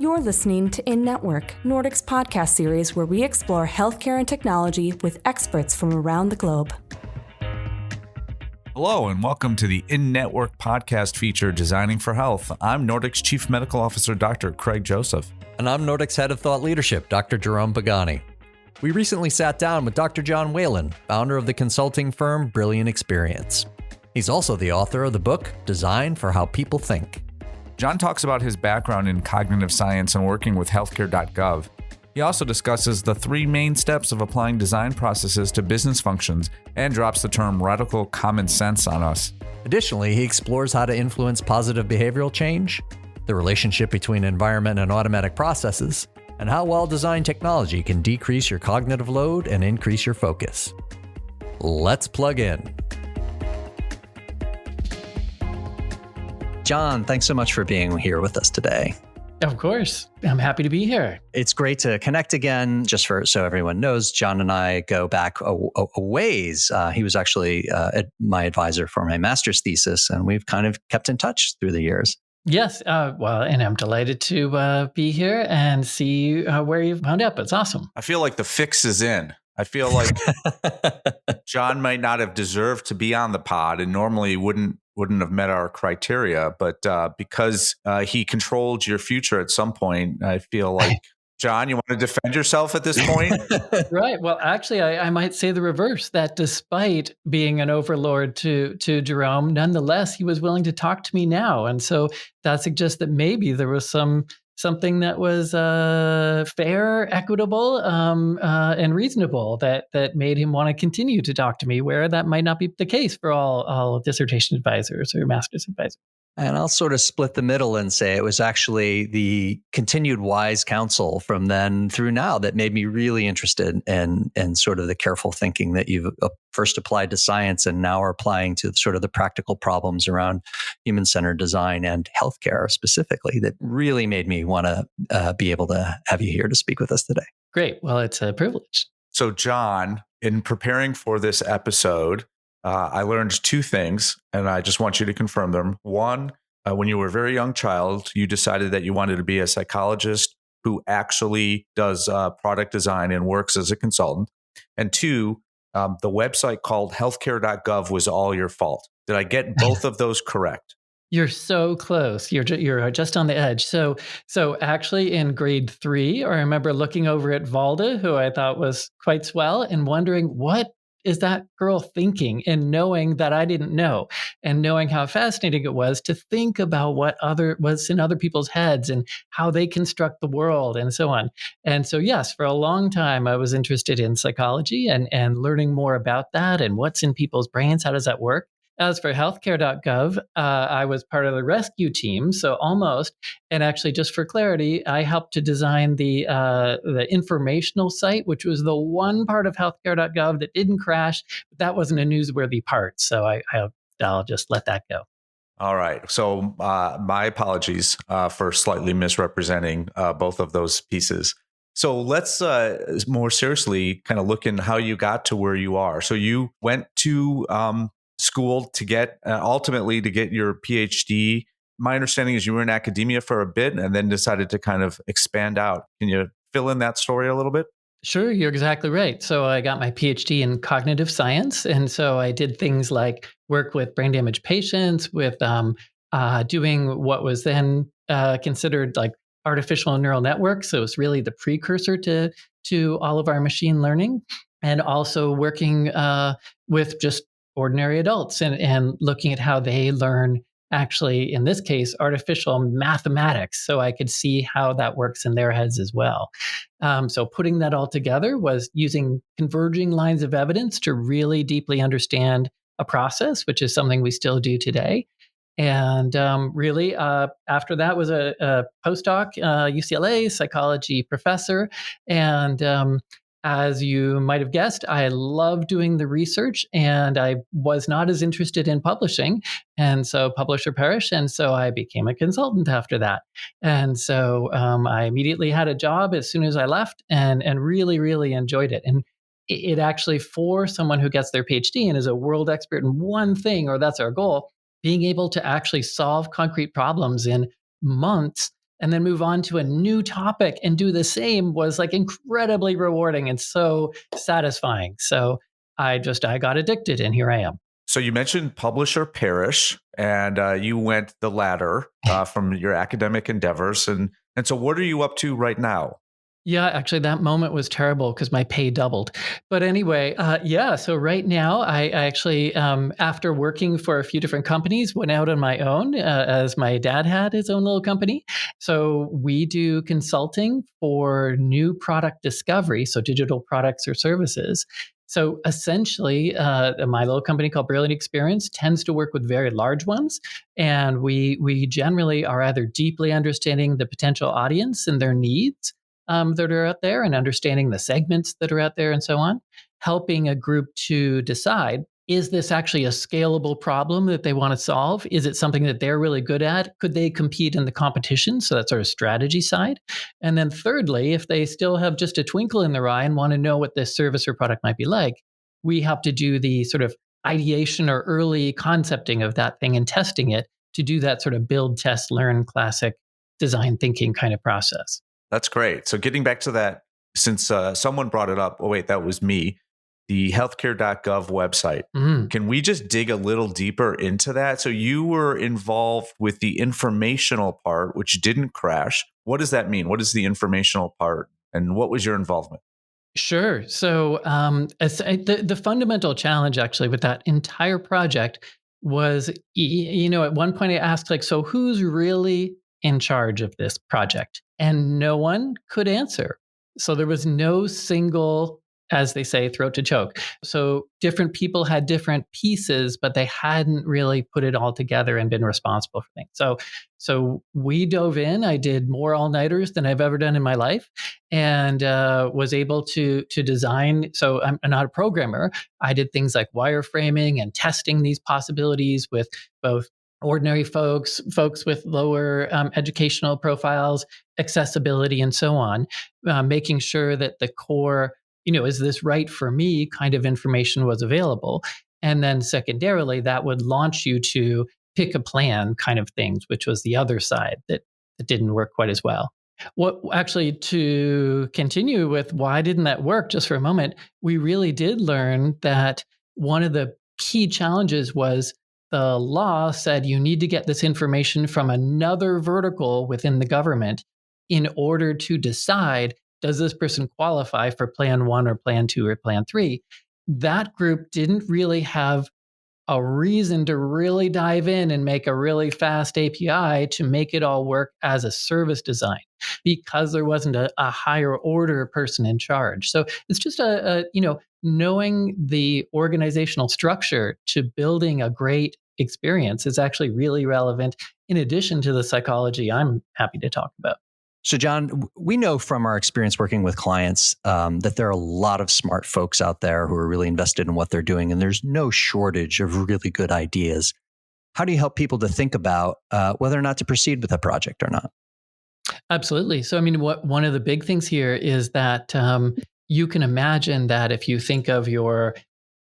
You're listening to In Network, Nordic's podcast series where we explore healthcare and technology with experts from around the globe. Hello, and welcome to the In Network podcast feature, Designing for Health. I'm Nordic's Chief Medical Officer, Dr. Craig Joseph. And I'm Nordic's Head of Thought Leadership, Dr. Jerome Pagani. We recently sat down with Dr. John Whalen, founder of the consulting firm Brilliant Experience. He's also the author of the book, Design for How People Think. John talks about his background in cognitive science and working with healthcare.gov. He also discusses the three main steps of applying design processes to business functions and drops the term radical common sense on us. Additionally, he explores how to influence positive behavioral change, the relationship between environment and automatic processes, and how well-designed technology can decrease your cognitive load and increase your focus. Let's plug in. John, thanks so much for being here with us today. Of course. I'm happy to be here. It's great to connect again. Just so everyone knows, John and I go back a ways. He was actually my advisor for my master's thesis, and we've kind of kept in touch through the years. Yes. And I'm delighted to be here and see where you've wound up. It's awesome. I feel like the fix is in. I feel like John might not have deserved to be on the pod and normally wouldn't have met our criteria, but because he controlled your future at some point, I feel like, John, you want to defend yourself at this point? Right. Well, actually, I might say the reverse, that despite being an overlord to Jerome, nonetheless, he was willing to talk to me now. And so that suggests that maybe there was something that was fair, equitable, and reasonable that made him want to continue to talk to me, where that might not be the case for all dissertation advisors or master's advisors. And I'll sort of split the middle and say it was actually the continued wise counsel from then through now that made me really interested in sort of the careful thinking that you've first applied to science and now are applying to sort of the practical problems around human-centered design and healthcare specifically that really made me want to be able to have you here to speak with us today. Great. Well, it's a privilege. So, John, in preparing for this episode, I learned two things, and I just want you to confirm them. One, when you were a very young child, you decided that you wanted to be a psychologist who actually does product design and works as a consultant. And two, the website called healthcare.gov was all your fault. Did I get both of those correct? You're so close. You're just on the edge. So actually in grade 3, I remember looking over at Valda, who I thought was quite swell, and wondering, what is that girl thinking? And knowing that I didn't know, and knowing how fascinating it was to think about what's in other people's heads and how they construct the world and so on. And so, yes, for a long time, I was interested in psychology and learning more about that and what's in people's brains. How does that work? As for healthcare.gov, I was part of the rescue team, so almost. And actually, just for clarity, I helped to design the informational site, which was the one part of healthcare.gov that didn't crash. But that wasn't a newsworthy part, so I'll just let that go. All right. So my apologies for slightly misrepresenting both of those pieces. So let's more seriously kind of look in how you got to where you are. So you went to school to get ultimately to get your PhD. My understanding is you were in academia for a bit and then decided to kind of expand out. Can you fill in that story a little bit? Sure, you're exactly right. So I got my PhD in cognitive science. And so I did things like work with brain damaged patients, with doing what was then considered like artificial neural networks. So it's really the precursor to all of our machine learning, and also working with just ordinary adults and looking at how they learn, actually, in this case, artificial mathematics. So I could see how that works in their heads as well. So putting that all together was using converging lines of evidence to really deeply understand a process, which is something we still do today. And really, after that was a postdoc, UCLA psychology professor. And as you might have guessed, I love doing the research, and I was not as interested in publishing. And so publish or perish. And so I became a consultant after that. And so I immediately had a job as soon as I left, and really, really enjoyed it. And it actually, for someone who gets their PhD and is a world expert in one thing, or that's our goal, being able to actually solve concrete problems in months and then move on to a new topic and do the same was like incredibly rewarding and so satisfying. So I got addicted, and here I am. So you mentioned publish or perish, and you went the latter from your academic endeavors. And so what are you up to right now? Yeah, actually, that moment was terrible because my pay doubled. But anyway, so right now, I actually, after working for a few different companies, went out on my own as my dad had his own little company. So we do consulting for new product discovery, so digital products or services. So essentially, my little company called Brilliant Experience tends to work with very large ones. And we generally are either deeply understanding the potential audience and their needs that are out there and understanding the segments that are out there and so on, helping a group to decide, is this actually a scalable problem that they want to solve? Is it something that they're really good at? Could they compete in the competition? So that's our strategy side. And then thirdly, if they still have just a twinkle in their eye and want to know what this service or product might be like, we have to do the sort of ideation or early concepting of that thing and testing it to do that sort of build, test, learn classic design thinking kind of process. That's great. So getting back to that, since someone brought it up, oh wait, that was me, the healthcare.gov website. Can we just dig a little deeper into that? So you were involved with the informational part, which didn't crash. What does that mean? What is the informational part? And what was your involvement? Sure. So the fundamental challenge actually with that entire project was, at one point I asked, like, so who's really in charge of this project? And no one could answer. So there was no single, as they say, throat to choke. So different people had different pieces, but they hadn't really put it all together and been responsible for things. So we dove in. I did more all-nighters than I've ever done in my life, and was able to design. So I'm not a programmer. I did things like wireframing and testing these possibilities with both ordinary folks with lower educational profiles, accessibility, and so on, making sure that the core, is this right for me kind of information was available. And then secondarily, that would launch you to pick a plan kind of things, which was the other side that didn't work quite as well. What actually, to continue with why didn't that work just for a moment, we really did learn that one of the key challenges was the law said you need to get this information from another vertical within the government in order to decide, does this person qualify for plan 1 or plan 2 or plan 3? That group didn't really have a reason to really dive in and make a really fast API to make it all work as a service design, because there wasn't a higher order person in charge. So it's just knowing the organizational structure to building a great experience is actually really relevant, in addition to the psychology I'm happy to talk about. So, John, we know from our experience working with clients that there are a lot of smart folks out there who are really invested in what they're doing, and there's no shortage of really good ideas. How do you help people to think about whether or not to proceed with a project or not? Absolutely. So, one of the big things here is that you can imagine that if you think of your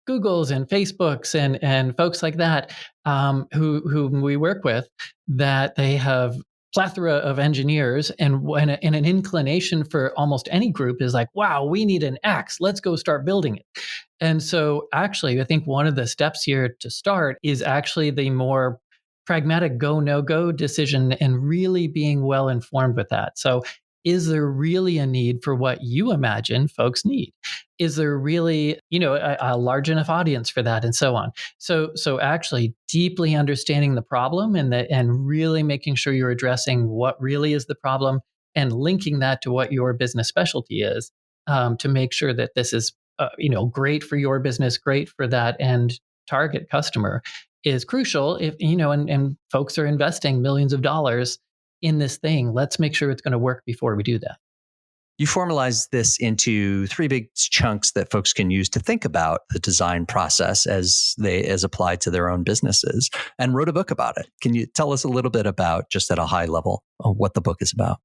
Googles and Facebooks and folks like that who we work with, that they have plethora of engineers, and an inclination for almost any group is like, wow, we need an X, let's go start building it. And so actually, I think one of the steps here to start is actually the more pragmatic go, no go decision, and really being well informed with that. So is there really a need for what you imagine folks need? Is there really, a large enough audience for that, and so on? So actually deeply understanding the problem and really making sure you're addressing what really is the problem and linking that to what your business specialty is, to make sure that this is, great for your business, great for that end target customer, is crucial. If, and folks are investing millions of dollars in this thing, let's make sure it's going to work before we do that. You formalize this into 3 big chunks that folks can use to think about the design process as applied to their own businesses, and wrote a book about it. Can you tell us a little bit about, just at a high level, what the book is about?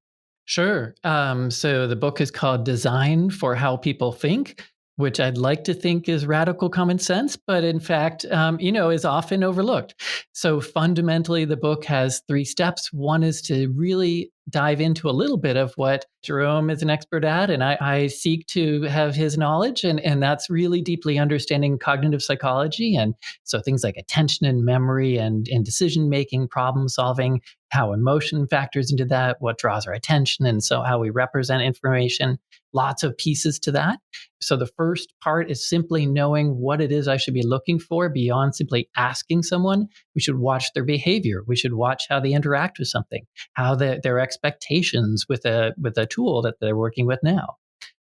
Sure. So the book is called Design for How People Think. which I'd like to think is radical common sense, but in fact, is often overlooked. So fundamentally, the book has 3 steps. One is to really dive into a little bit of what Jerome is an expert at, and I seek to have his knowledge, and that's really deeply understanding cognitive psychology. And so things like attention and memory and decision-making, problem solving, how emotion factors into that, what draws our attention, and so how we represent information, lots of pieces to that. So the first part is simply knowing what it is I should be looking for beyond simply asking someone. We should watch their behavior. We should watch how they interact with something, how their expectations with a tool that they're working with now.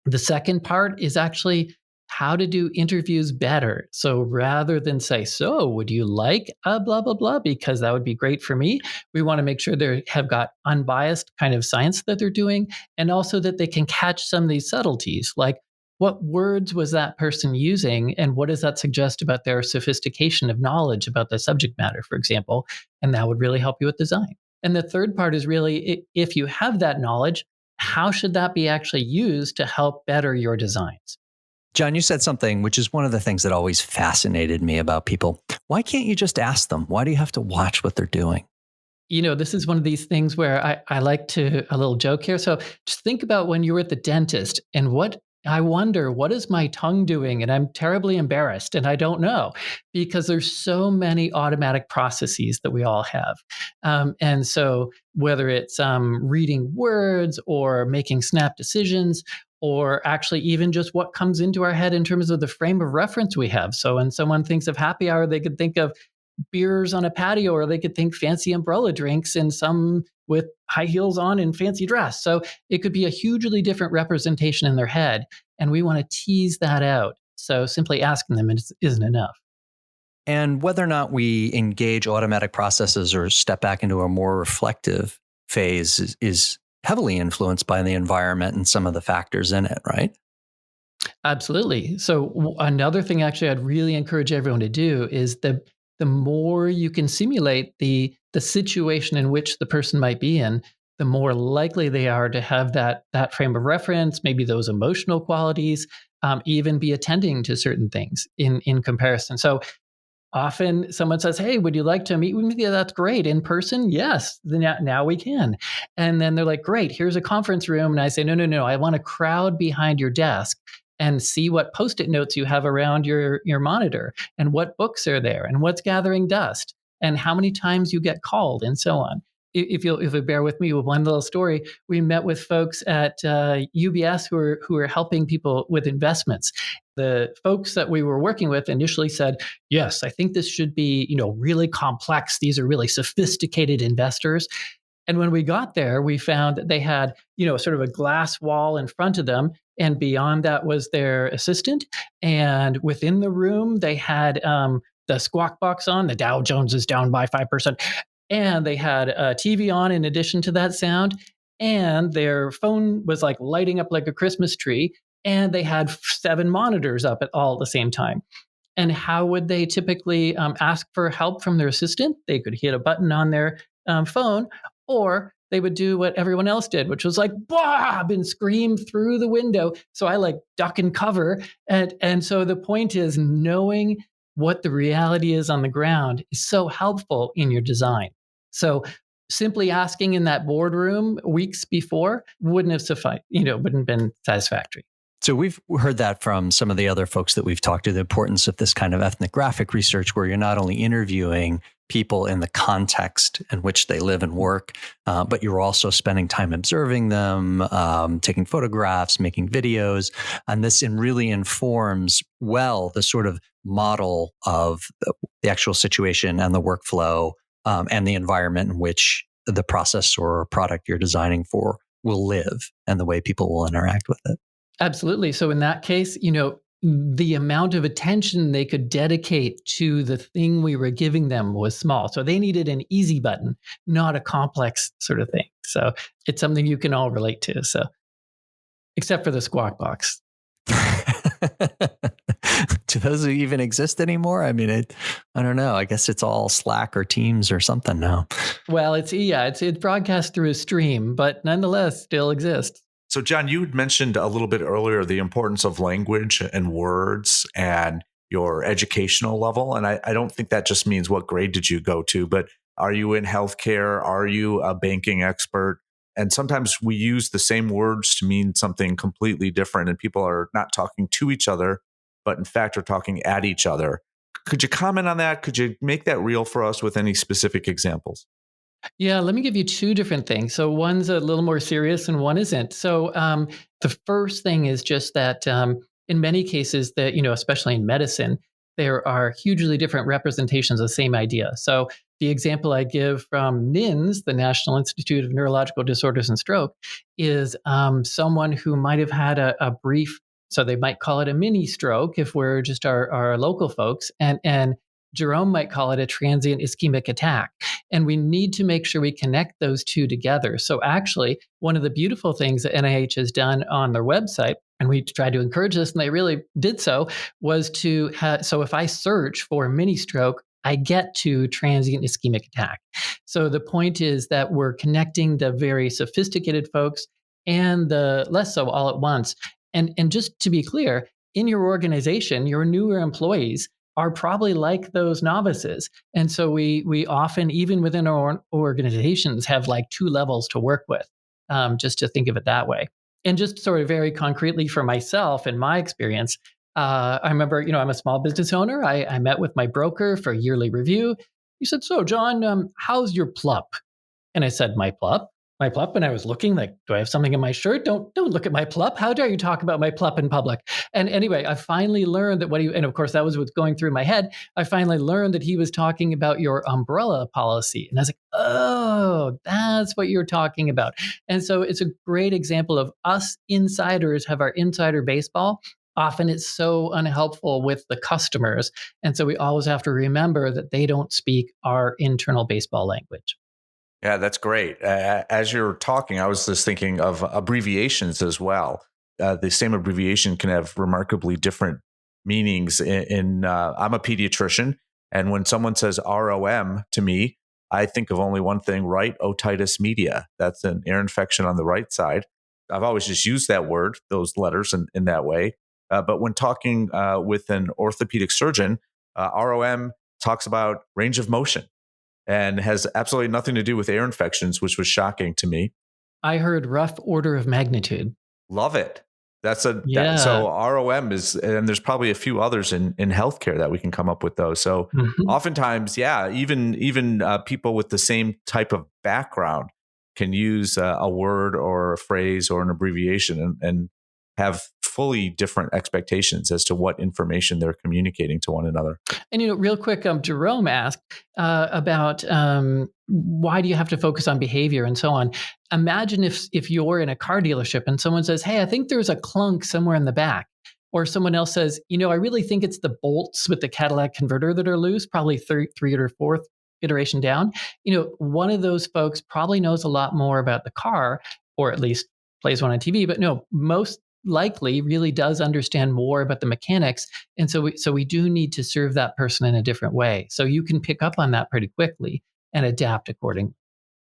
The second part is actually how to do interviews better. So rather than say, so would you like a blah, blah, blah, because that would be great for me, we want to make sure they have got unbiased kind of science that they're doing, and also that they can catch some of these subtleties, like what words was that person using and what does that suggest about their sophistication of knowledge about the subject matter, for example, and that would really help you with design. And the third part is really, if you have that knowledge, how should that be actually used to help better your designs? John, you said something which is one of the things that always fascinated me about people. Why can't you just ask them? Why do you have to watch what they're doing? This is one of these things where I like to, a little joke here. So just think about when you were at the dentist and I wonder, what is my tongue doing? And I'm terribly embarrassed and I don't know, because there's so many automatic processes that we all have. And so whether it's reading words or making snap decisions, or actually even just what comes into our head in terms of the frame of reference we have. So when someone thinks of happy hour, they could think of beers on a patio, or they could think fancy umbrella drinks and some with high heels on and fancy dress. So it could be a hugely different representation in their head. And we want to tease that out. So simply asking them isn't enough. And whether or not we engage automatic processes or step back into a more reflective phase is heavily influenced by the environment and some of the factors in it, right? Absolutely. So another thing actually I'd really encourage everyone to do is the more you can simulate the situation in which the person might be in, the more likely they are to have that frame of reference, maybe those emotional qualities, even be attending to certain things in comparison. So often someone says, hey, would you like to meet with me? Yeah, that's great. In person? Yes. Now we can. And then they're like, great, here's a conference room. And I say, no. I want to crowd behind your desk and see what Post-it notes you have around your monitor and what books are there and what's gathering dust and how many times you get called and so on. If you'll bear with me with one little story, we met with folks at UBS who are helping people with investments. The folks that we were working with initially said, yes, I think this should be, really complex. These are really sophisticated investors. And when we got there, we found that they had, sort of a glass wall in front of them. And beyond that was their assistant. And within the room, they had the squawk box on. The Dow Jones is down by 5%. And they had a TV on in addition to that sound. And their phone was like lighting up like a Christmas tree. And they had 7 monitors up all at the same time. And how would they typically ask for help from their assistant? They could hit a button on their phone, or they would do what everyone else did, which was like, Bob, and scream through the window. So I like duck and cover. And so the point is, knowing what the reality is on the ground is so helpful in your design. So simply asking in that boardroom weeks before wouldn't have sufficed, wouldn't have been satisfactory. So we've heard that from some of the other folks that we've talked to, the importance of this kind of ethnographic research where you're not only interviewing people in the context in which they live and work, but you're also spending time observing them, taking photographs, making videos. And this really informs well the sort of model of the actual situation and the workflow and the environment in which the process or product you're designing for will live and the way people will interact with it. Absolutely. So in that case, the amount of attention they could dedicate to the thing we were giving them was small. So they needed an easy button, not a complex sort of thing. So it's something you can all relate to. So, except for the squawk box. Do those even exist anymore? I mean, I don't know. I guess it's all Slack or Teams or something now. Well, it's broadcast through a stream, but nonetheless still exists. So, John, you had mentioned a little bit earlier the importance of language and words and your educational level. And I don't think that just means what grade did you go to, but are you in healthcare? Are you a banking expert? And sometimes we use the same words to mean something completely different, and people are not talking to each other, but in fact are talking at each other. Could you comment on that? Could you make that real for us with any specific examples? Yeah, let me give you two different things. So one's a little more serious and one isn't. So the first thing is just that in many cases that, especially in medicine, there are hugely different representations of the same idea. So the example I give from NINS, the National Institute of Neurological Disorders and Stroke, is someone who might have had a brief, so they might call it a mini stroke if we're just our local folks, and Jerome might call it a transient ischemic attack. And we need to make sure we connect those two together. So actually, one of the beautiful things that NIH has done on their website, and we tried to encourage this, and they really did so, was to so if I search for mini stroke, I get to transient ischemic attack. So the point is that we're connecting the very sophisticated folks and the less so all at once. And just to be clear, in your organization, your newer employees are probably like those novices. And so we often, even within our organizations, have like two levels to work with, just to think of it that way. And just sort of very concretely for myself and my experience, I remember, I'm a small business owner. I met with my broker for a yearly review. He said, "So, John, how's your plup?" And I said, "My plup? My plup?" And I was looking like, do I have something in my shirt? Don't look at my plup. How dare you talk about my plup in public? And anyway, I finally learned that and of course that was what's going through my head. I finally learned that he was talking about your umbrella policy. And I was like, oh, that's what you're talking about. And so it's a great example of us insiders have our insider baseball. Often it's so unhelpful with the customers. And so we always have to remember that they don't speak our internal baseball language. Yeah, that's great. As you're talking, I was just thinking of abbreviations as well. The same abbreviation can have remarkably different meanings. I'm a pediatrician, and when someone says ROM to me, I think of only one thing: right otitis media. That's an ear infection on the right side. I've always just used that word, those letters, in that way. But when talking with an orthopedic surgeon, ROM talks about range of motion and has absolutely nothing to do with ear infections, which was shocking to me. I heard rough order of magnitude. Love it. Yeah. So ROM is, and there's probably a few others in healthcare that we can come up with those. So oftentimes, yeah, even people with the same type of background can use a word or a phrase or an abbreviation and have fully different expectations as to what information they're communicating to one another. And, real quick, Jerome asked about why do you have to focus on behavior and so on. Imagine if you're in a car dealership and someone says, "Hey, I think there's a clunk somewhere in the back." Or someone else says, "I really think it's the bolts with the catalytic converter that are loose, probably third or fourth iteration down." One of those folks probably knows a lot more about the car, or at least plays one on TV, but no, most likely really does understand more about the mechanics. And so we do need to serve that person in a different way. So you can pick up on that pretty quickly and adapt accordingly.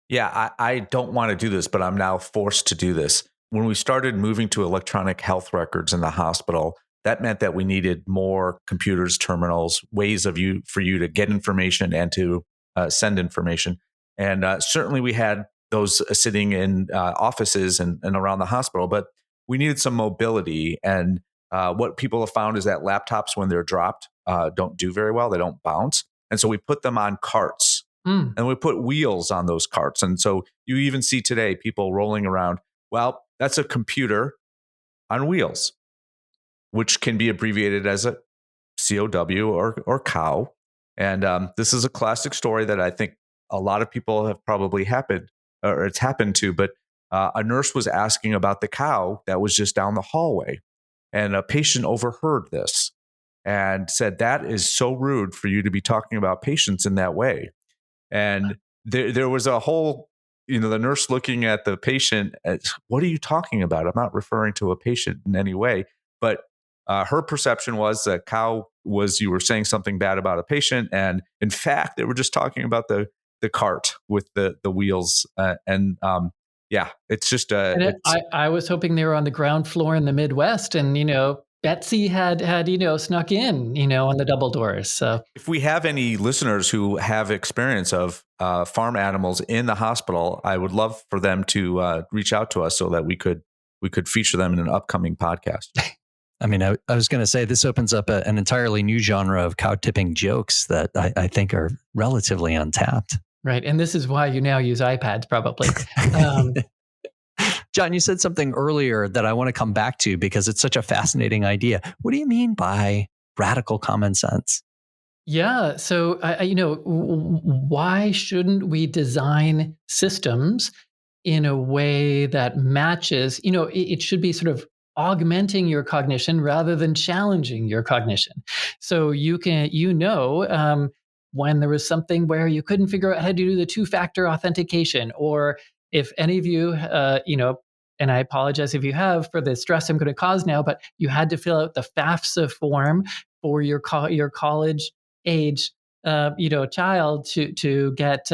Yeah, I don't want to do this, but I'm now forced to do this. When we started moving to electronic health records in the hospital, that meant that we needed more computers, terminals, ways for you to get information and to send information. And certainly we had those sitting in offices and around the hospital, but we needed some mobility. And what people have found is that laptops, when they're dropped, don't do very well. They don't bounce. And so we put them on carts and we put wheels on those carts. And so you even see today people rolling around. Well, that's a computer on wheels, which can be abbreviated as a COW or cow. And this is a classic story that I think a lot of people have probably happened to, but a nurse was asking about the cow that was just down the hallway, and a patient overheard this and said, "That is so rude for you to be talking about patients in that way." And there was a whole, the nurse looking at the patient as, "What are you talking about? I'm not referring to a patient in any way." But her perception was that cow was, you were saying something bad about a patient. And in fact, they were just talking about the cart with the wheels. Yeah, it's just And I was hoping they were on the ground floor in the Midwest, and Betsy had snuck in on the double doors. So if we have any listeners who have experience of farm animals in the hospital, I would love for them to reach out to us so that we could feature them in an upcoming podcast. I mean, I was going to say this opens up an entirely new genre of cow tipping jokes that I think are relatively untapped. Right, and this is why you now use iPads, probably. John, you said something earlier that I want to come back to because it's such a fascinating idea. What do you mean by radical common sense? Yeah. So, why shouldn't we design systems in a way that matches? It should be sort of augmenting your cognition rather than challenging your cognition. So you can, when there was something where you couldn't figure out how to do the two-factor authentication, or if any of you, and I apologize if you have for the stress I'm going to cause now, but you had to fill out the FAFSA form for your college age, child to get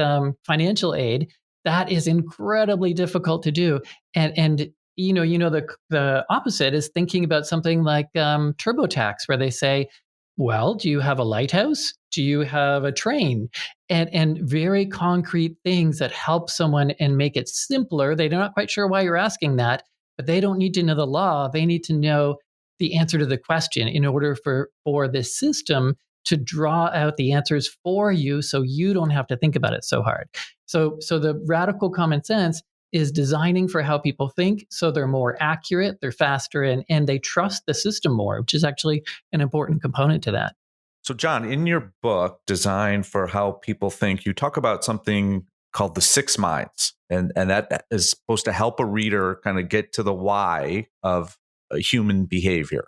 financial aid. That is incredibly difficult to do, and the opposite is thinking about something like TurboTax, where they say, well, do you have a lighthouse? Do you have a train? And very concrete things that help someone and make it simpler. They're not quite sure why you're asking that, but they don't need to know the law. They need to know the answer to the question in order for this system to draw out the answers for you so you don't have to think about it so hard. So the radical common sense is designing for how people think so they're more accurate, they're faster, and they trust the system more, which is actually an important component to that. So, John, in your book, Design for How People Think, you talk about something called the 6 minds, and that is supposed to help a reader kind of get to the why of human behavior.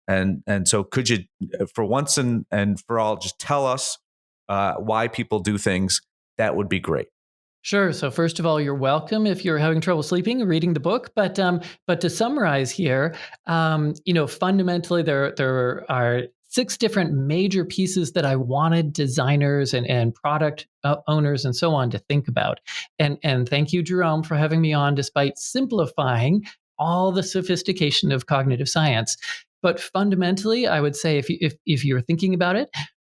And so could you, for once and for all, just tell us why people do things? That would be great. Sure. So first of all, you're welcome if you're having trouble sleeping, reading the book. But to summarize here, fundamentally there are 6 different major pieces that I wanted designers and product owners and so on to think about. And thank you, Jerome, for having me on, despite simplifying all the sophistication of cognitive science. But fundamentally, I would say if you're thinking about it,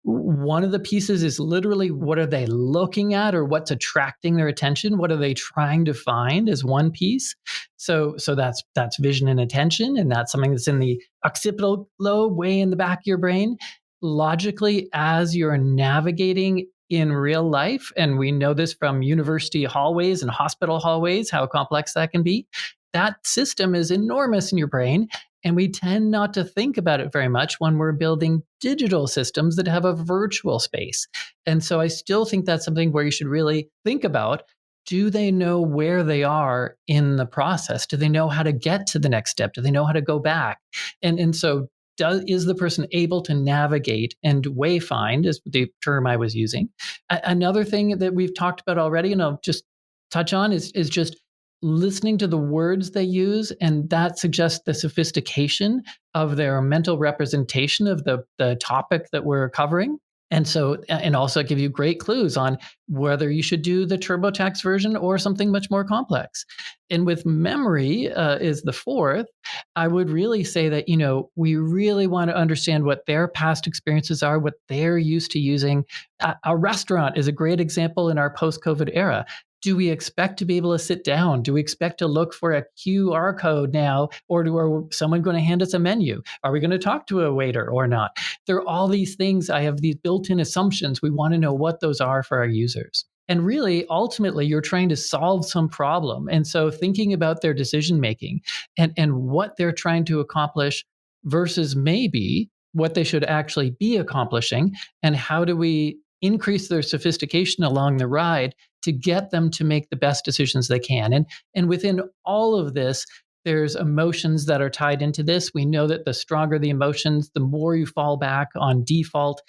one of the pieces is literally what are they looking at, or what's attracting their attention? What are they trying to find is one piece. So that's vision and attention, and that's something that's in the occipital lobe, way in the back of your brain. Logically, as you're navigating in real life, and we know this from university hallways and hospital hallways, how complex that can be, that system is enormous in your brain. And we tend not to think about it very much when we're building digital systems that have a virtual space. And so I still think that's something where you should really think about, do they know where they are in the process? Do they know how to get to the next step? Do they know how to go back? And so is the person able to navigate and wayfind, is the term I was using. Another thing that we've talked about already, and I'll just touch on, is just listening to the words they use, and that suggests the sophistication of their mental representation of the topic that we're covering. And so, and also give you great clues on whether you should do the TurboTax version or something much more complex. And with memory is the 4th, I would really say that, we really want to understand what their past experiences are, what they're used to using. A restaurant is a great example in our post-COVID era. Do we expect to be able to sit down? Do we expect to look for a QR code now? Or is someone going to hand us a menu? Are we going to talk to a waiter or not? There are all these things. I have these built-in assumptions. We want to know what those are for our users. And really, ultimately, you're trying to solve some problem. And so thinking about their decision-making and what they're trying to accomplish versus maybe what they should actually be accomplishing, and how do we increase their sophistication along the ride to get them to make the best decisions they can. And within all of this, there's emotions that are tied into this. We know that the stronger the emotions, the more you fall back on default.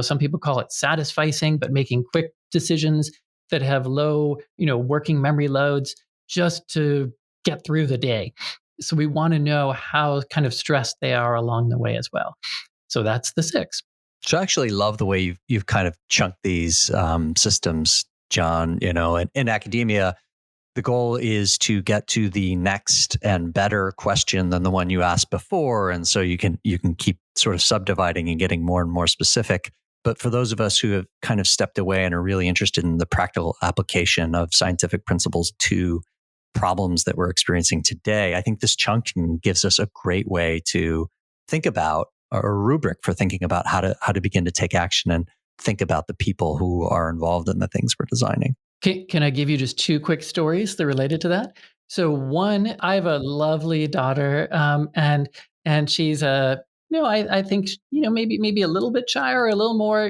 Some people call it satisficing, but making quick decisions that have low, working memory loads just to get through the day. So we want to know how kind of stressed they are along the way as well. So that's the 6. So I actually love the way you've kind of chunked these systems, John. In academia, the goal is to get to the next and better question than the one you asked before. And so you can keep sort of subdividing and getting more and more specific. But for those of us who have kind of stepped away and are really interested in the practical application of scientific principles to problems that we're experiencing today, I think this chunking gives us a great way to think about, or a rubric for thinking about how to begin to take action and think about the people who are involved in the things we're designing. Can I give you just two quick stories that are related to that? So one, I have a lovely daughter, and she's I think maybe a little bit shy or a little more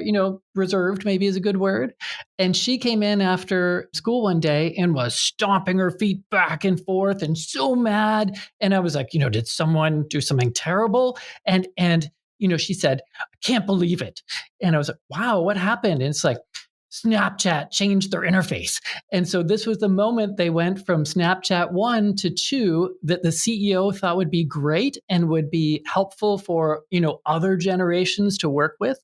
reserved, maybe is a good word. And she came in after school one day and was stomping her feet back and forth and so mad. And I was like, did someone do something terrible? And she said, I can't believe it. And I was like, wow, what happened? And it's like, Snapchat changed their interface. And so this was the moment they went from Snapchat 1 to 2 that the CEO thought would be great and would be helpful for, other generations to work with.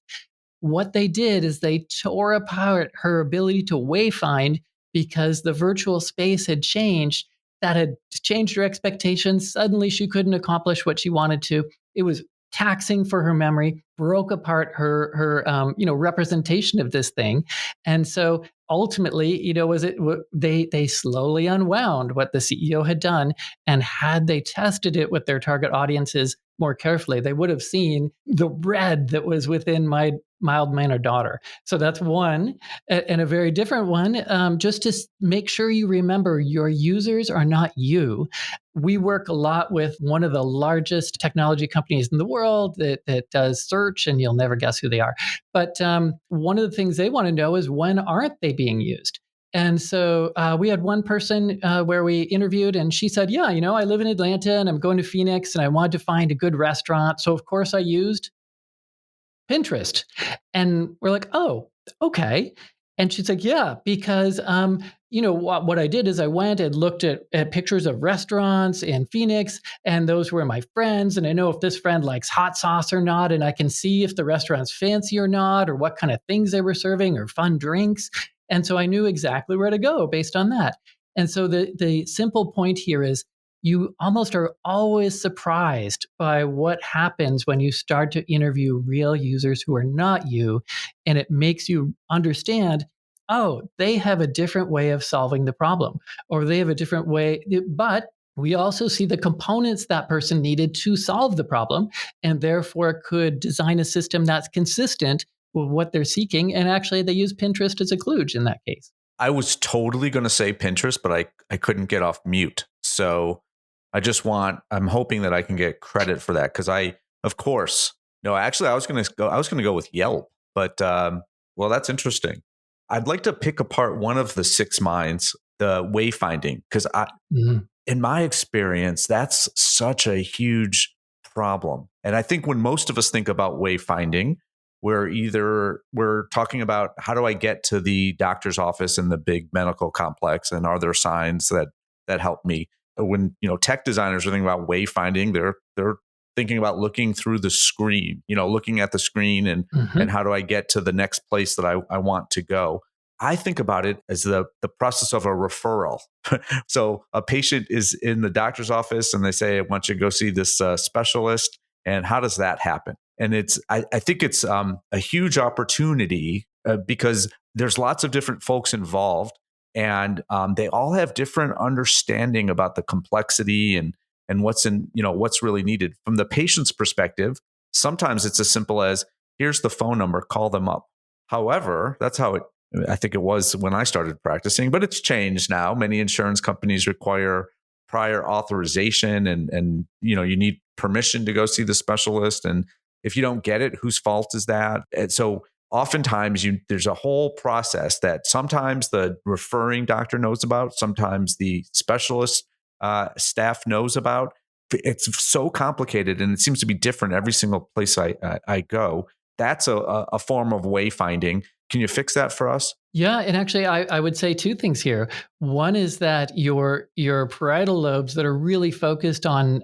What they did is they tore apart her ability to wayfind because the virtual space had changed. That had changed her expectations. Suddenly she couldn't accomplish what she wanted to. It was taxing for her memory, broke apart her representation of this thing. And so ultimately, they slowly unwound what the CEO had done. And had they tested it with their target audiences more carefully, they would have seen the red that was within my mild-mannered daughter. So that's one. And a very different one, just to make sure you remember your users are not you. We work a lot with one of the largest technology companies in the world that does search, and you'll never guess who they are. But one of the things they want to know is, when aren't they being used? And so we had one person where we interviewed, and she said, I live in Atlanta and I'm going to Phoenix and I wanted to find a good restaurant. So of course I used Pinterest. And we're like, oh, okay. And she's like, yeah, because what I did is I went and looked at pictures of restaurants in Phoenix, and those were my friends. And I know if this friend likes hot sauce or not, and I can see if the restaurant's fancy or not, or what kind of things they were serving or fun drinks. And so I knew exactly where to go based on that. And so the simple point here is, you almost are always surprised by what happens when you start to interview real users who are not you. And it makes you understand, oh, they have a different way of solving the problem, or they have a different way. But we also see the components that person needed to solve the problem, and therefore could design a system that's consistent with what they're seeking. And actually, they use Pinterest as a kludge in that case. I was totally going to say Pinterest, but I couldn't get off mute. So I'm hoping that I can get credit for that, because I was going to go with Yelp, but well, that's interesting. I'd like to pick apart one of the 6 minds, the wayfinding, because in my experience, that's such a huge problem. And I think when most of us think about wayfinding, we're talking about, how do I get to the doctor's office in the big medical complex, and are there signs that help me? When tech designers are thinking about wayfinding, they're thinking about looking through the screen, looking at the screen and how do I get to the next place that I want to go. I think about it as the process of a referral. So a patient is in the doctor's office and they say, I want you to go see this specialist. And how does that happen? And I think it's a huge opportunity because there's lots of different folks involved. And they all have different understanding about the complexity and what's really needed. From the patient's perspective, sometimes it's as simple as, here's the phone number, call them up. However, that's how I think it was when I started practicing, but it's changed now. Many insurance companies require prior authorization and you need permission to go see the specialist. And if you don't get it, whose fault is that? And so oftentimes there's a whole process that sometimes the referring doctor knows about, sometimes the specialist staff knows about. It's so complicated, and it seems to be different every single place I go. That's a form of wayfinding. Can you fix that for us? Yeah, and actually, I would say 2 things here. One is that your parietal lobes that are really focused on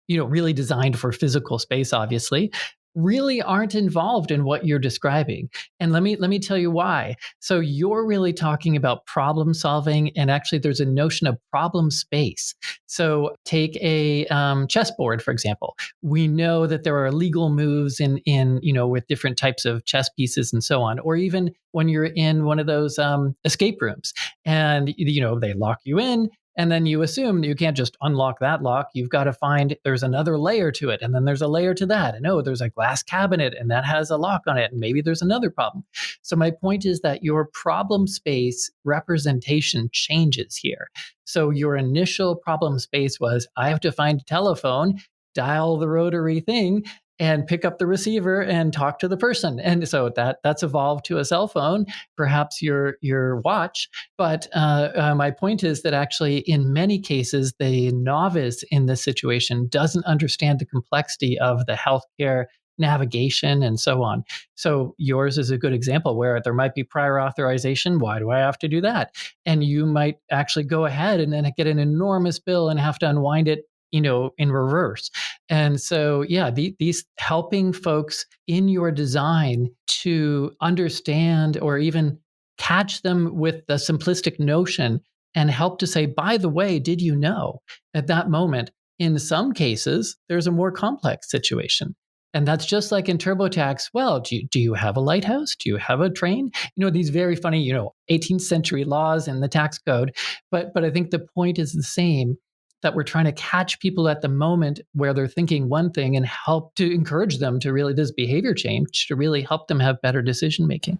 really designed for physical space, obviously, really aren't involved in what you're describing. And let me tell you why. So you're really talking about problem solving, and actually there's a notion of problem space. So take a chessboard, for example. We know that there are legal moves in with different types of chess pieces and so on, or even when you're in one of those escape rooms, and they lock you in. And then you assume that you can't just unlock that lock. You've got to find there's another layer to it. And then there's a layer to that. And there's a glass cabinet and that has a lock on it. And maybe there's another problem. So my point is that your problem space representation changes here. So your initial problem space was, I have to find a telephone, dial the rotary thing, and pick up the receiver and talk to the person. And so that's evolved to a cell phone, perhaps your watch. But my point is that actually, in many cases, the novice in this situation doesn't understand the complexity of the healthcare navigation and so on. So yours is a good example where there might be prior authorization. Why do I have to do that? And you might actually go ahead and then get an enormous bill and have to unwind it in reverse. And so, yeah, these helping folks in your design to understand or even catch them with the simplistic notion and help to say, by the way, did you know at that moment, in some cases, there's a more complex situation. And that's just like in TurboTax. Well, do you have a lighthouse? Do you have a train? These very funny, 18th century laws in the tax code. But I think the point is the same, that we're trying to catch people at the moment where they're thinking one thing and help to encourage them to really this behavior change to really help them have better decision making.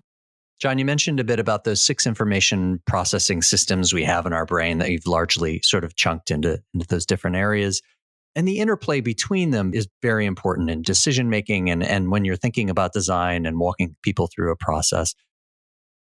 John, you mentioned a bit about those 6 information processing systems we have in our brain that you've largely sort of chunked into those different areas. And the interplay between them is very important in decision making and when you're thinking about design and walking people through a process.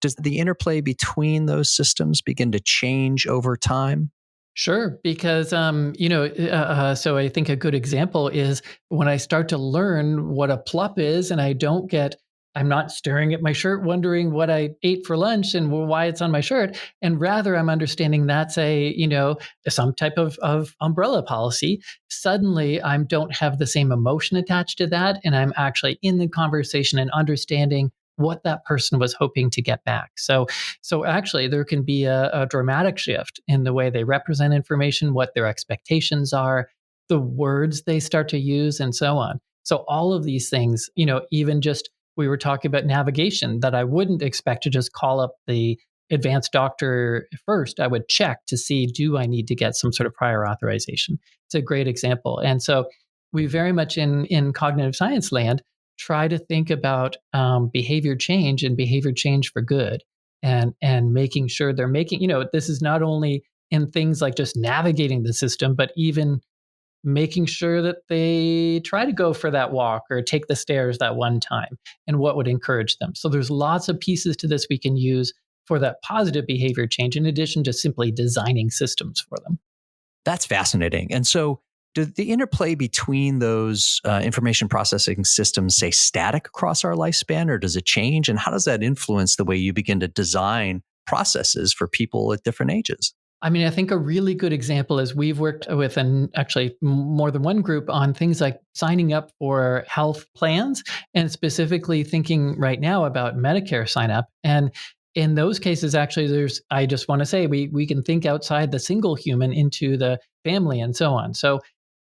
Does the interplay between those systems begin to change over time? Sure, because so I think a good example is when I start to learn what a plup is, and I'm not staring at my shirt wondering what I ate for lunch and why it's on my shirt, and rather I'm understanding that's some type of umbrella policy. Suddenly, I don't have the same emotion attached to that, and I'm actually in the conversation and understanding what that person was hoping to get back. So actually, there can be a dramatic shift in the way they represent information, what their expectations are, the words they start to use, and so on. So all of these things, even just we were talking about navigation, that I wouldn't expect to just call up the advanced doctor first. I would check to see, do I need to get some sort of prior authorization? It's a great example. And so we very much in cognitive science land try to think about behavior change and behavior change for good, and making sure they're making, this is not only in things like just navigating the system, but even making sure that they try to go for that walk or take the stairs that one time and what would encourage them. So there's lots of pieces to this we can use for that positive behavior change, in addition to simply designing systems for them. That's fascinating. And so does the interplay between those information processing systems stay static across our lifespan, or does it change? And how does that influence the way you begin to design processes for people at different ages? I mean, I think a really good example is we've worked with actually more than one group on things like signing up for health plans, and specifically thinking right now about Medicare sign up. And in those cases, actually, I just want to say we can think outside the single human into the family and so on. So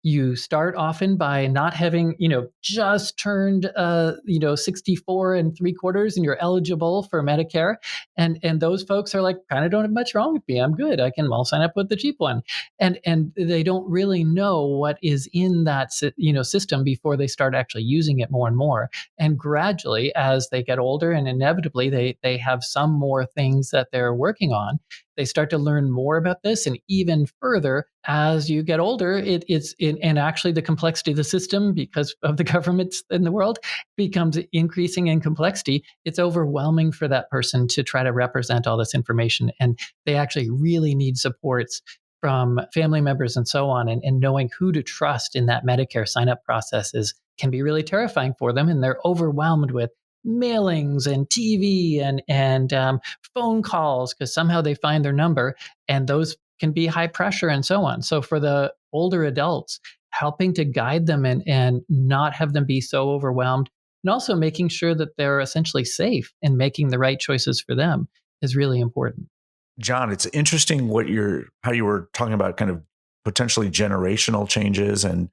you start often by not having, just turned, 64 and 3/4 and you're eligible for Medicare. And those folks are like, kind of don't have much wrong with me. I'm good. I'll sign up with the cheap one. And they don't really know what is in that, system before they start actually using it more and more. And gradually, as they get older and inevitably they have some more things that they're working on, they start to learn more about this. And even further, as you get older, and actually the complexity of the system, because of the governments in the world, becomes increasing in complexity. It's overwhelming for that person to try to represent all this information. And they actually really need supports from family members and so on. And knowing who to trust in that Medicare sign-up process can be really terrifying for them. And they're overwhelmed with mailings and TV and phone calls because somehow they find their number, and those can be high pressure and so on. So for the older adults, helping to guide them and not have them be so overwhelmed, and also making sure that they're essentially safe and making the right choices for them is really important. John, it's interesting how you were talking about kind of potentially generational changes and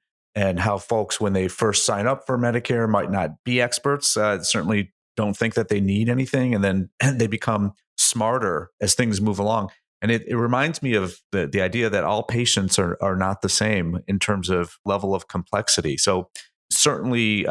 how folks, when they first sign up for Medicare, might not be experts. Certainly don't think that they need anything, and then they become smarter as things move along. And it reminds me of the idea that all patients are not the same in terms of level of complexity. So certainly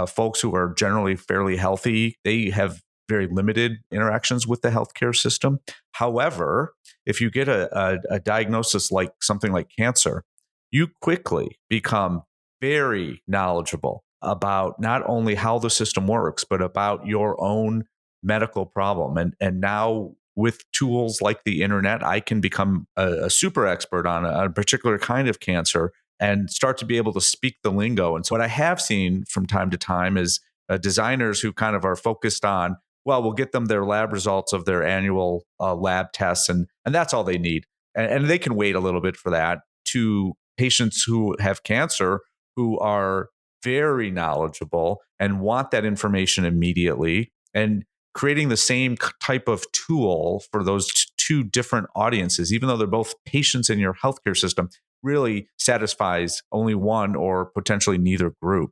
folks who are generally fairly healthy, they have very limited interactions with the healthcare system. However, if you get a diagnosis like something like cancer, you quickly become very knowledgeable about not only how the system works, but about your own medical problem. And now with tools like the internet, I can become a super expert on a particular kind of cancer and start to be able to speak the lingo. And so what I have seen from time to time is designers who kind of are focused on, well, we'll get them their lab results of their annual lab tests, and that's all they need. And they can wait a little bit for that, to patients who have cancer who are very knowledgeable and want that information immediately, and creating the same type of tool for those two different audiences, even though they're both patients in your healthcare system, really satisfies only one or potentially neither group.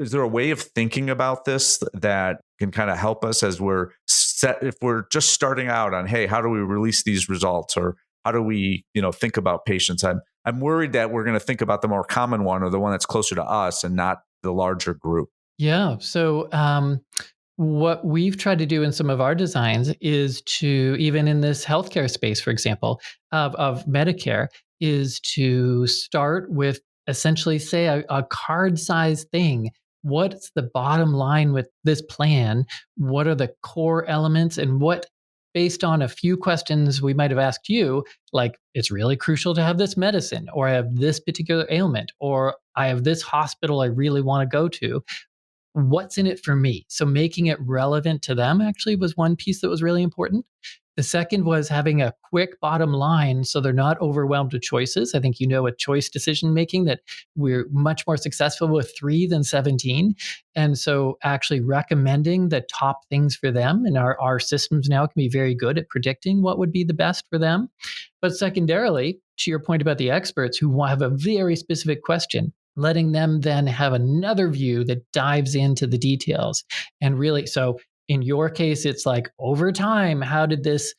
Is there a way of thinking about this that can kind of help us as if we're just starting out on, hey, how do we release these results, or how do we, think about patients? I'm worried that we're going to think about the more common one, or the one that's closer to us and not the larger group. Yeah. So what we've tried to do in some of our designs is to, even in this healthcare space, for example, of Medicare, is to start with essentially, say, a card-sized thing. What's the bottom line with this plan? What are the core elements? And what, based on a few questions we might have asked you, like, it's really crucial to have this medicine, or I have this particular ailment, or I have this hospital I really want to go to. What's in it for me? So making it relevant to them actually was one piece that was really important. The second was having a quick bottom line so they're not overwhelmed with choices. I think with choice decision making that we're much more successful with 3 than 17. And so actually recommending the top things for them. And our systems now can be very good at predicting what would be the best for them. But secondarily, to your point about the experts who have a very specific question, letting them then have another view that dives into the details. And really, so in your case, it's like, over time, how did this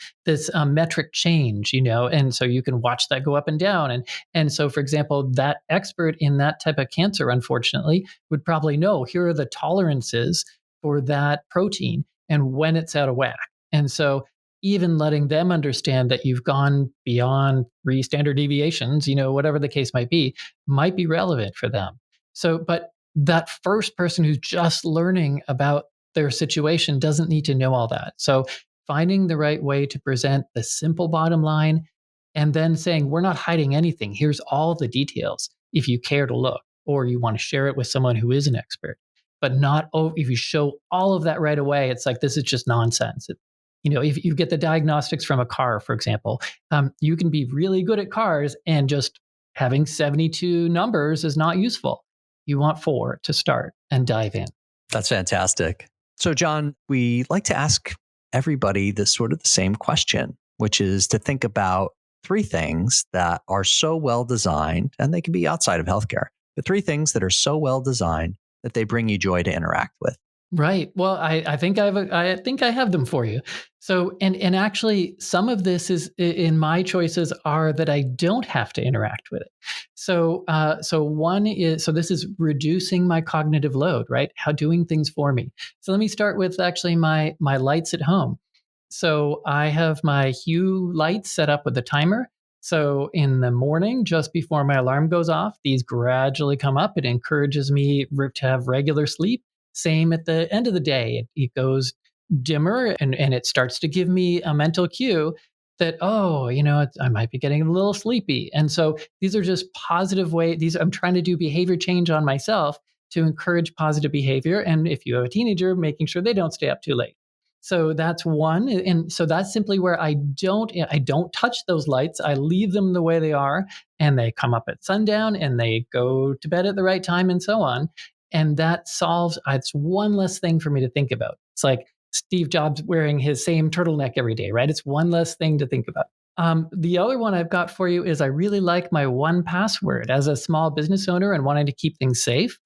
metric change? And so you can watch that go up and down. And so, for example, that expert in that type of cancer, unfortunately, would probably know, here are the tolerances for that protein and when it's out of whack. And so even letting them understand that you've gone beyond 3 standard deviations, whatever the case might be relevant for them. So, but that first person who's just learning about their situation doesn't need to know all that. So finding the right way to present the simple bottom line, and then saying, we're not hiding anything. Here's all the details if you care to look, or you want to share it with someone who is an expert. But not, if you show all of that right away, it's like, this is just nonsense. If you get the diagnostics from a car, for example, you can be really good at cars, and just having 72 numbers is not useful. You want 4 to start and dive in. That's fantastic. So, John, we like to ask everybody this sort of the same question, which is to think about 3 things that are so well designed, and they can be outside of healthcare, but 3 things that are so well designed that they bring you joy to interact with. Right. Well, I think I think I have them for you. So, and actually, some of this is in my choices are that I don't have to interact with it. So, one is, so this is reducing my cognitive load, right? How doing things for me. So let me start with actually my lights at home. So I have my Hue lights set up with a timer. So in the morning, just before my alarm goes off, these gradually come up. It encourages me to have regular sleep. Same at the end of the day, it goes dimmer, and it starts to give me a mental cue that, I might be getting a little sleepy. And so these are just positive ways. I'm trying to do behavior change on myself to encourage positive behavior. And if you have a teenager, making sure they don't stay up too late. So that's one. And so that's simply where I don't touch those lights. I leave them the way they are, and they come up at sundown and they go to bed at the right time and so on. And that solves, it's one less thing for me to think about. It's like Steve Jobs wearing his same turtleneck every day, right? It's one less thing to think about. The other one I've got for you is I really like my 1Password. As a small business owner and wanting to keep things safe,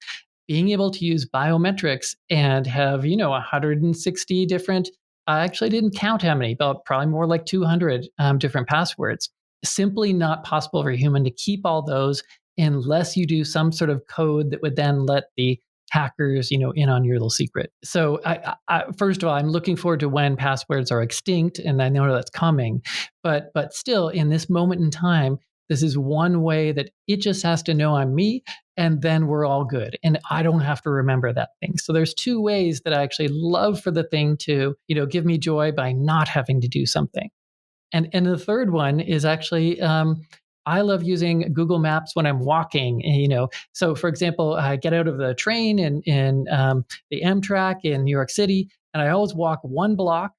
being able to use biometrics and have, 160 different, I actually didn't count how many, but probably more like 200 different passwords. Simply not possible for a human to keep all those unless you do some sort of code that would then let the hackers, in on your little secret. So I first of all, I'm looking forward to when passwords are extinct, and I know that's coming. But still, in this moment in time, this is one way that it just has to know I'm me, and then we're all good. And I don't have to remember that thing. So there's two ways that I actually love for the thing to, give me joy by not having to do something. And the third one is actually, I love using Google Maps when I'm walking. So for example, I get out of the train in the Amtrak in New York City, and I always walk one block,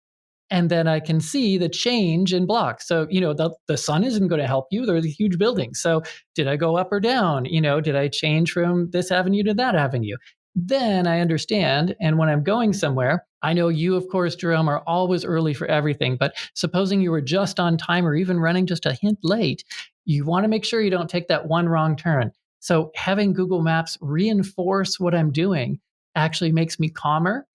and then I can see the change in blocks. So, the sun isn't going to help you. There's a huge building. So did I go up or down? Did I change from this avenue to that avenue? Then I understand. And when I'm going somewhere, I know you, of course, Jerome, are always early for everything. But supposing you were just on time or even running just a hint late, you want to make sure you don't take that one wrong turn. So having Google Maps reinforce what I'm doing actually makes me calmer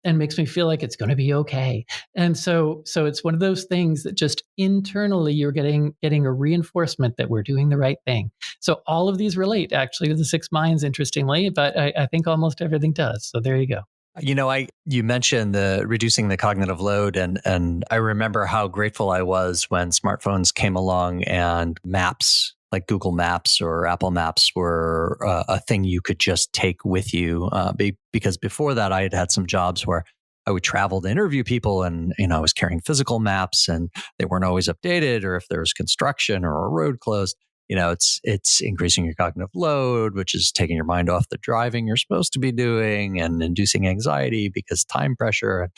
and makes me feel like it's going to be okay. And so it's one of those things that just internally you're getting a reinforcement that we're doing the right thing. So all of these relate actually to the 6 minds, interestingly, but I think almost everything does. So there you go. You mentioned the reducing the cognitive load, and I remember how grateful I was when smartphones came along and maps like Google Maps or Apple Maps were a thing you could just take with you. Because before that, I had some jobs where I would travel to interview people, and I was carrying physical maps, and they weren't always updated, or if there was construction or a road closed. It's increasing your cognitive load, which is taking your mind off the driving you're supposed to be doing and inducing anxiety because time pressure.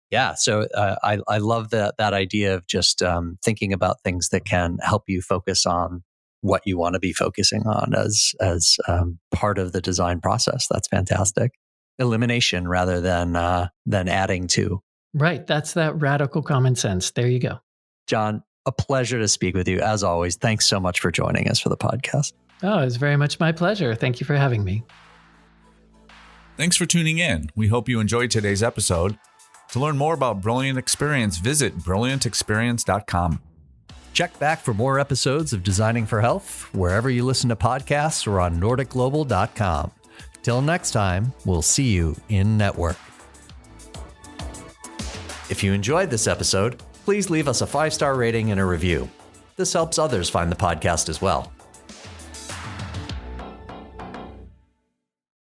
Yeah, so I love that idea of just thinking about things that can help you focus on what you want to be focusing on as part of the design process. That's fantastic. Elimination rather than adding to. Right. That's that radical common sense. There you go. John, a pleasure to speak with you. As always, thanks so much for joining us for the podcast. Oh, it's very much my pleasure. Thank you for having me. Thanks for tuning in. We hope you enjoyed today's episode. To learn more about Brilliant Experience, visit brilliantexperience.com. Check back for more episodes of Designing for Health wherever you listen to podcasts or on nordicglobal.com. Till next time, we'll see you in network. If you enjoyed this episode, please leave us a 5-star rating and a review. This helps others find the podcast as well.